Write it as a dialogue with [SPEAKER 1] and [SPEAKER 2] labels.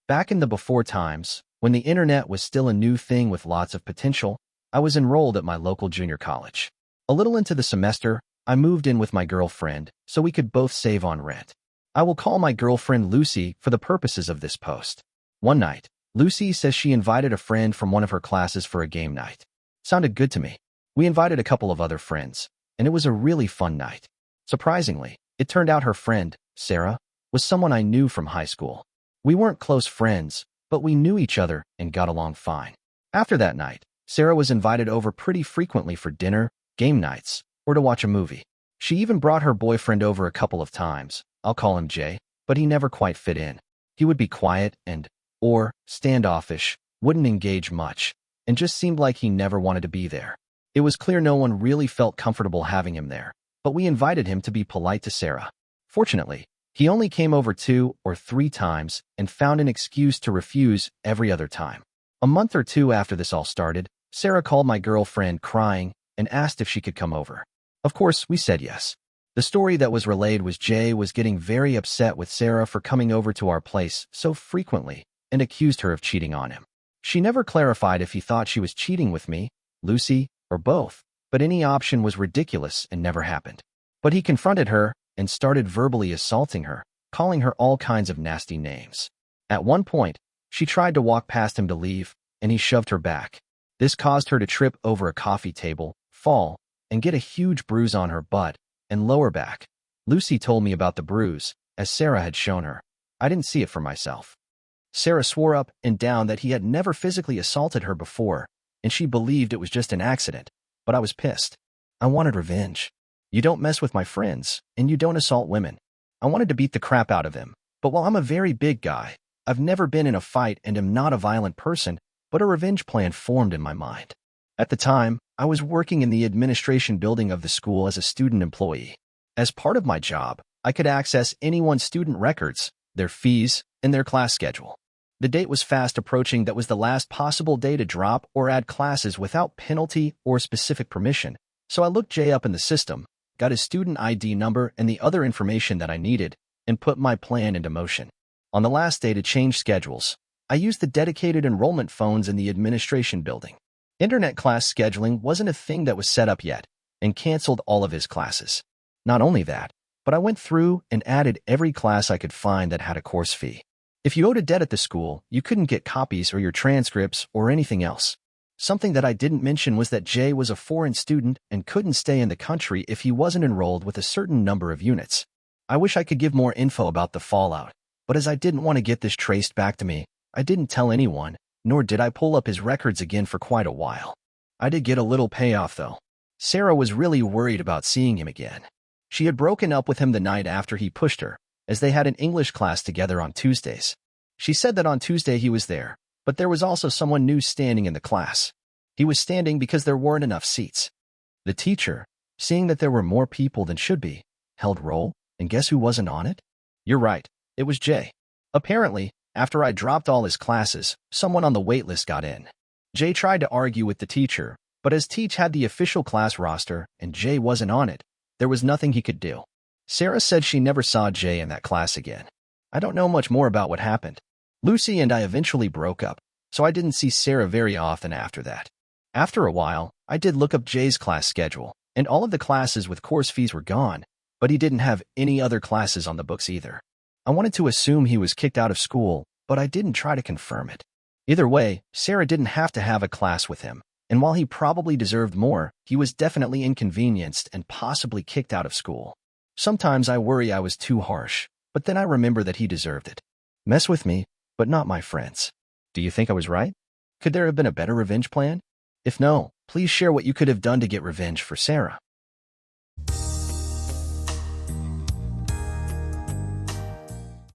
[SPEAKER 1] Back in the before times, when the internet was still a new thing with lots of potential, I was enrolled at my local junior college. A little into the semester, I moved in with my girlfriend so we could both save on rent. I will call my girlfriend Lucy for the purposes of this post. One night, Lucy says she invited a friend from one of her classes for a game night. Sounded good to me. We invited a couple of other friends, and it was a really fun night. Surprisingly, it turned out her friend, Sarah, was someone I knew from high school. We weren't close friends, but we knew each other and got along fine. After that night, Sarah was invited over pretty frequently for dinner, game nights, or to watch a movie. She even brought her boyfriend over a couple of times. I'll call him Jay, but he never quite fit in. He would be quiet or standoffish, wouldn't engage much, and just seemed like he never wanted to be there. It was clear no one really felt comfortable having him there, but we invited him to be polite to Sarah. Fortunately, he only came over 2 or 3 times and found an excuse to refuse every other time. A month or 2 after this all started, Sarah called my girlfriend crying and asked if she could come over. Of course, we said yes. The story that was relayed was Jay was getting very upset with Sarah for coming over to our place so frequently and accused her of cheating on him. She never clarified if he thought she was cheating with me, Lucy, or both, but any option was ridiculous and never happened. But he confronted her and started verbally assaulting her, calling her all kinds of nasty names. At one point, she tried to walk past him to leave, and he shoved her back. This caused her to trip over a coffee table, fall, and get a huge bruise on her butt and lower back. Lucy told me about the bruise, as Sarah had shown her. I didn't see it for myself. Sarah swore up and down that he had never physically assaulted her before, and she believed it was just an accident, but I was pissed. I wanted revenge. You don't mess with my friends, and you don't assault women. I wanted to beat the crap out of him, but while I'm a very big guy, I've never been in a fight and am not a violent person, but a revenge plan formed in my mind. At the time, I was working in the administration building of the school as a student employee. As part of my job, I could access anyone's student records, their fees, and their class schedule. The date was fast approaching that was the last possible day to drop or add classes without penalty or specific permission, so I looked Jay up in the system, got his student ID number and the other information that I needed, and put my plan into motion. On the last day to change schedules, I used the dedicated enrollment phones in the administration building. Internet class scheduling wasn't a thing that was set up yet, and canceled all of his classes. Not only that, but I went through and added every class I could find that had a course fee. If you owed a debt at the school, you couldn't get copies or your transcripts or anything else. Something that I didn't mention was that Jay was a foreign student and couldn't stay in the country if he wasn't enrolled with a certain number of units. I wish I could give more info about the fallout, but as I didn't want to get this traced back to me, I didn't tell anyone, nor did I pull up his records again for quite a while. I did get a little payoff, though. Sarah was really worried about seeing him again. She had broken up with him the night after he pushed her, as they had an English class together on Tuesdays. She said that on Tuesday he was there, but there was also someone new standing in the class. He was standing because there weren't enough seats. The teacher, seeing that there were more people than should be, held roll, and guess who wasn't on it? You're right, it was Jay. Apparently, after I dropped all his classes, someone on the wait list got in. Jay tried to argue with the teacher, but as Teach had the official class roster and Jay wasn't on it, there was nothing he could do. Sarah said she never saw Jay in that class again. I don't know much more about what happened. Lucy and I eventually broke up, so I didn't see Sarah very often after that. After a while, I did look up Jay's class schedule, and all of the classes with course fees were gone, but he didn't have any other classes on the books either. I wanted to assume he was kicked out of school, but I didn't try to confirm it. Either way, Sarah didn't have to have a class with him, and while he probably deserved more, he was definitely inconvenienced and possibly kicked out of school. Sometimes I worry I was too harsh, but then I remember that he deserved it. Mess with me, but not my friends. Do you think I was right? Could there have been a better revenge plan? If no, please share what you could have done to get revenge for Sarah.